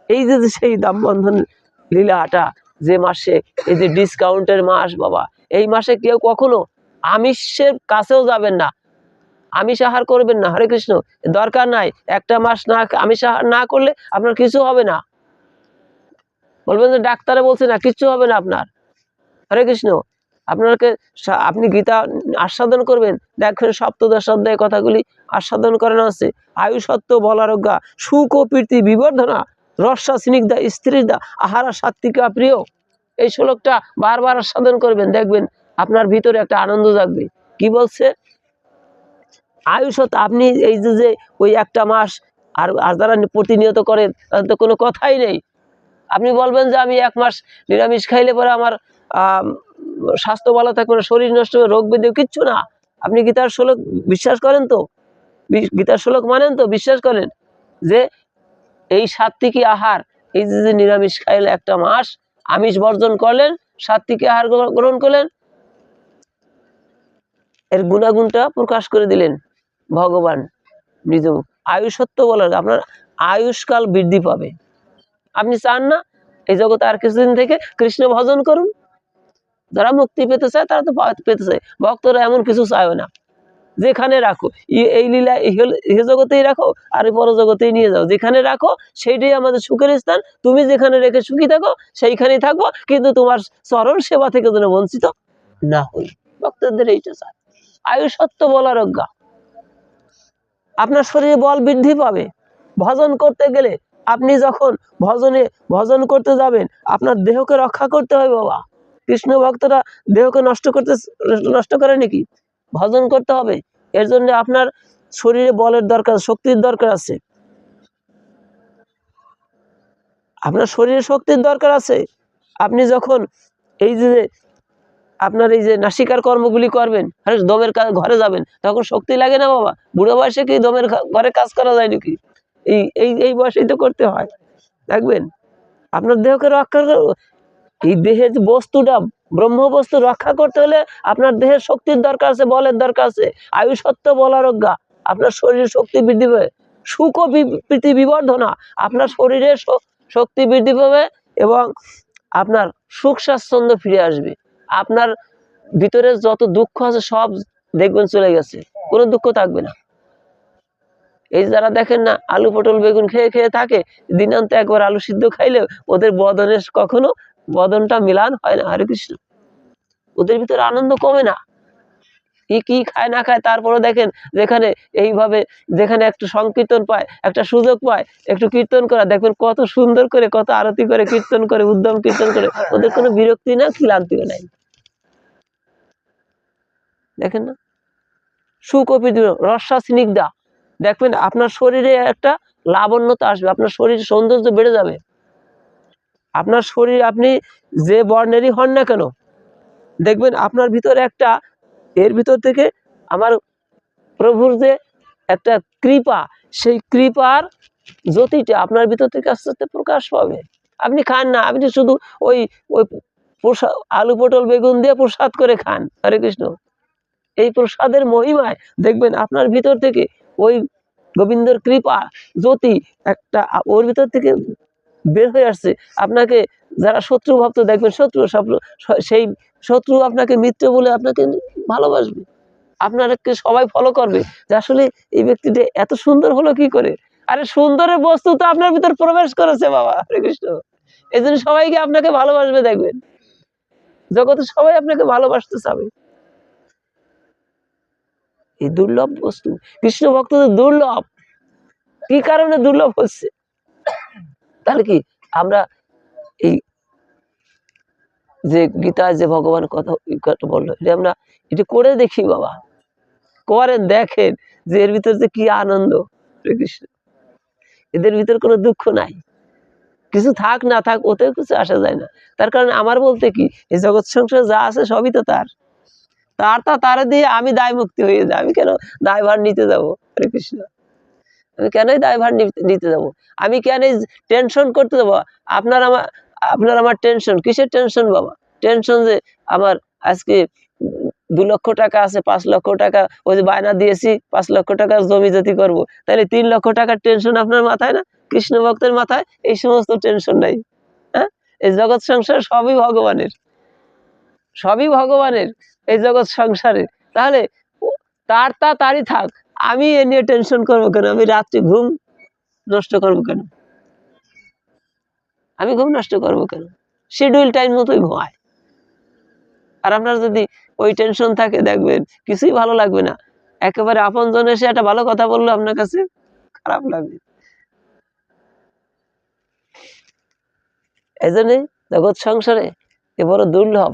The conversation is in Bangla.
এই যে সেই দামবন্ধন লীলাটা, যে মাসে এই যে ডিসকাউন্টের মাস বাবা, এই মাসে কেউ কখনো আমিষের কাছেও যাবেন না, আমিষ আহার করবেন না। হরে কৃষ্ণ। দরকার নাই, একটা মাস না আমিষ আহার না করলে আপনার কিছু হবে না। বলবেন যে ডাক্তারে বলছে না, কিচ্ছু হবে না আপনার। হরে কৃষ্ণ। আপনাকে আপনি গীতা আস্বাদন করবেন, দেখবেন সপ্তদশ অধ্যায় কথাগুলি আস্বাদন করানো আছে। আয়ুষত্ব বলারোগ্যা সুখ ও প্রীতি বিবর্ধনা রসা স্নিগ্ধা স্ত্রীদা আহারা সাত্বিকা প্রিয়। এই শ্লোকটা বারবার আস্বাদন করবেন, দেখবেন আপনার ভিতরে একটা আনন্দ জাগবে। কি বলছে? আয়ুষত, আপনি এই যে ওই একটা মাস আর যারা প্রতিনিয়ত করেন তাদের তো কোনো কথাই নেই। আপনি বলবেন যে আমি এক মাস নিরামিষ খাইলে পরে আমার স্বাস্থ্য ভালো থাকবে না, শরীর নষ্ট হবে, রোগ ব্যাধি কিচ্ছু না। আপনি গীতার শ্লোক বিশ্বাস করেন তো? গীতার শ্লোক মানেন তো? বিশ্বাস করেন যে এই সাত্ত্বিকী আহার, এই যে নিরামিষ খাইলে একটা মাস আমিষ বর্জন করলেন, সাত্ত্বিকী আহার গ্রহণ করলেন, এর গুণাগুণটা প্রকাশ করে দিলেন ভগবান নিজ মুখ। আয়ুষত্ব বলার আপনার আয়ুষ্কাল বৃদ্ধি পাবে। আপনি চান না এই জগতে আর কিছুদিন থেকে কৃষ্ণ ভজন করুন? যারা মুক্তি পেতে চায় তারা তো পেতে চায়, ভক্তরা এমন কিছু চায় না। যেখানে রাখো এই লীলা ইহ জগতেই রাখো আর পর জগতেই নিয়ে যাও, যেখানে রাখো সেইটাই আমাদের সুখের স্থান। তুমি যেখানে রেখে সুখী থাকো সেইখানেই থাকবো, কিন্তু তোমার চরণ সেবা থেকে যেন বঞ্চিত না হই। ভক্তদের এইটা চায়। আয়ুষত্ব বলার অজ্ঞা, আপনার শরীরে বল বৃদ্ধি পাবে। ভজন করতে গেলে আপনি যখন ভজন করতে যাবেন, আপনার দেহকে রক্ষা করতে হবে বাবা। কৃষ্ণ ভক্তরা দেহকে নষ্ট করে নাকি? ভজন করতে হবে। এর জন্য আপনার শরীরে বলের দরকার, শক্তির দরকার আছে। আপনার শরীরে শক্তির দরকার আছে। আপনি যখন এই যে আপনার এই যে নাসিকার কর্মগুলি করবেন, দমের ঘরে যাবেন, তখন শক্তি লাগে না বাবা? বুড়ো বয়সে কি দমের ঘরে কাজ করা যায় নাকি? এই বয়সেই তো করতে হয়। দেখবেন আপনার দেহকে রক্ষা, এই দেহের যে বস্তুটা ব্রহ্ম বস্তু রক্ষা করতে হলে আপনার দেহের শক্তির দরকার আছে, বলের দরকার আছে। আয়ুষত্ব বলারোগ্যা, আপনার শরীরের শক্তি বৃদ্ধি পাবে। সুখ ও প্রীতি বিবর্ধনা, আপনার শরীরে শক্তি বৃদ্ধি পাবে এবং আপনার সুখ স্বাচ্ছন্দ্য ফিরে আসবে। আপনার ভিতরে যত দুঃখ আছে সব দেখবেন চলে গেছে, কোনো দুঃখ থাকবে না। এই যারা দেখেন না আলু পটল বেগুন খেয়ে খেয়ে থাকে, দিনান্তে একবার আলু সিদ্ধ খাইলে ওদের বদনের কখনো বদনটা মিলান হয় না। হরে কৃষ্ণ। ওদের ভিতরে আনন্দ কমে না। কি খায় না খায়, তারপরে দেখেন যেখানে এইভাবে যেখানে একটু সংকীর্তন পায়, একটা সুযোগ পায় একটু কীর্তন করা, দেখবেন কত সুন্দর করে, কত আরতি করে, কীর্তন করে, উদ্যম কীর্তন করে, ওদের কোনো বিরক্তি না, ক্লান্তিও নাই। দেখেন না? সুখ ও প্রীতি রসা স্নিগ্ধা, দেখবেন আপনার শরীরে একটা লাবণ্যতা আসবে, আপনার শরীর সৌন্দর্য বেড়ে যাবে। আপনার শরীর আপনি যে বর্ণেরই হন না কেন, দেখবেন আপনার ভিতরে একটা, এর ভিতর থেকে আমার প্রভুর যে একটা কৃপা, সেই কৃপার জ্যোতিটা আপনার ভিতর থেকে আস্তে আস্তে প্রকাশ পাবে। আপনি খান না, আপনি শুধু ওই ওই প্রসাদ আলু পটল বেগুন দিয়ে প্রসাদ করে খান। হরে কৃষ্ণ। এই প্রসাদের মহিমায় দেখবেন আপনার ভিতর থেকে ওই গোবিন্দর কৃপা জ্যোতি একটা ওর ভিতর থেকে বের হয়ে আসছে। আপনাকে যারা শত্রু ভাবতো, দেখবেন সেই শত্রু আপনাকে মিত্র বলে আপনাকে ভালোবাসবে। আপনাকে সবাই ফলো করবে যে আসলে এই ব্যক্তিটা এত সুন্দর হলো কি করে। আরে সুন্দরের বস্তু তো আপনার ভিতর প্রবেশ করেছে বাবা। হরে কৃষ্ণ। এই জন্য সবাইকে আপনাকে ভালোবাসবে, দেখবেন জগতে সবাই আপনাকে ভালোবাসতে চাবে। এই দুর্লভ বস্তু কৃষ্ণ ভক্তদের দুর্লভ। কি কারণে দুর্লভ হচ্ছে? তাহলে কি আমরা এই যে গীতায় যে ভগবান কথা বললো, এটা আমরা এটা করে দেখি বাবা, করেন, দেখেন যে এর ভিতর যে কি আনন্দ। কৃষ্ণ। এদের ভিতর কোনো দুঃখ নাই, কিছু থাক না থাক ওতেও কিছু আসা যায় না। তার কারণ আমার বলতে কি, এই জগৎ সংসার যা আছে সবই তো তার, তার দিয়ে আমি দায় মুক্তি হয়ে যাই। আমি কেন দায়ভার নিতে যাবো? হরে কৃষ্ণ। আমি কেনই দায়ভার নিতে যাবো? আমি কেন টেনশন করতে যাবো? আপনার আমার টেনশন কিসের টেনশন বাবা? টেনশন যে আমার আজকে 2 লক্ষ টাকা আছে, 5 লক্ষ টাকা ওই যে বায়না দিয়েছি 5 লক্ষ টাকার জমি জতি করবো, তাহলে 3 লক্ষ টাকার টেনশন আপনার মাথায় না? কৃষ্ণ ভক্তের মাথায় এই সমস্ত টেনশন নাই। হ্যাঁ, এই জগৎ সংসার সবই ভগবানের, সবই ভগবানের এই জগৎ সংসারে। তাহলে তারই থাক, আমি এ নিয়ে টেনশন করবো কেন? আমি রাত্রি ঘুম নষ্ট করবো কেন? আমি ঘুম নষ্ট করবো কেন? শিডিউল টাইম মতোই ঘুমায়। আর আপনার যদি ওই টেনশন থাকে, দেখবেন কিছুই ভালো লাগবে না। একেবারে আপনজন এসে একটা ভালো কথা বললো, আপনার কাছে খারাপ লাগবে। এই জন্যে জগৎ সংসারে এ বড় দুর্লভ।